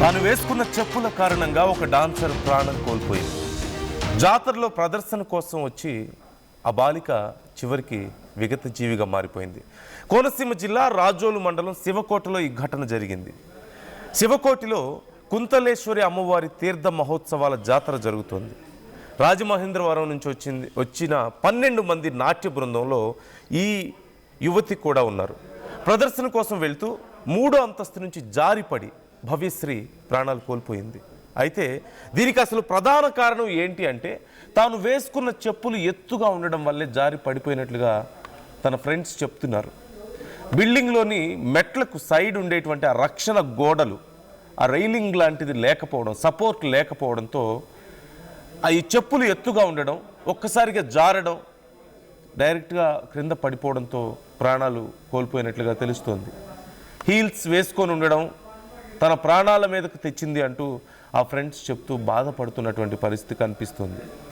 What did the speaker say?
తాను వేసుకున్న చెప్పుల కారణంగా ఒక డాన్సర్ ప్రాణం కోల్పోయింది. జాతరలో ప్రదర్శన కోసం వచ్చి ఆ బాలిక చివరికి విగత జీవిగా మారిపోయింది. కోనసీమ జిల్లా రాజోలు మండలం శివకోటలో ఈ ఘటన జరిగింది. శివకోటిలో కుంతలేశ్వరి అమ్మవారి తీర్థ మహోత్సవాల జాతర జరుగుతోంది. రాజమహేంద్రవరం నుంచి వచ్చిన 12 మంది నాట్య బృందంలో ఈ యువతి కూడా ఉన్నారు. ప్రదర్శన కోసం వెళ్తూ 3వ అంతస్తు నుంచి జారిపడి భవ్యశ్రీ ప్రాణాలు కోల్పోయింది. అయితే దీనికి అసలు ప్రధాన కారణం ఏంటి అంటే, తాను వేసుకున్న చెప్పులు ఎత్తుగా ఉండడం వల్లే జారి పడిపోయినట్లుగా తన ఫ్రెండ్స్ చెప్తున్నారు. బిల్డింగ్లోని మెట్లకు సైడ్ ఉండేటువంటి ఆ రక్షణ గోడలు, ఆ రైలింగ్ లాంటిది లేకపోవడం, సపోర్ట్ లేకపోవడంతో ఈ చెప్పులు ఎత్తుగా ఉండడం, ఒక్కసారిగా జారడం, డైరెక్ట్గా క్రింద పడిపోవడంతో ప్రాణాలు కోల్పోయినట్లుగా తెలుస్తోంది. హీల్స్ వేసుకొని ఉండడం తన ప్రాణాల మీదకు తెచ్చింది అంటూ ఆ ఫ్రెండ్స్ చెప్తూ బాధపడుతున్నటువంటి పరిస్థితి కనిపిస్తుంది.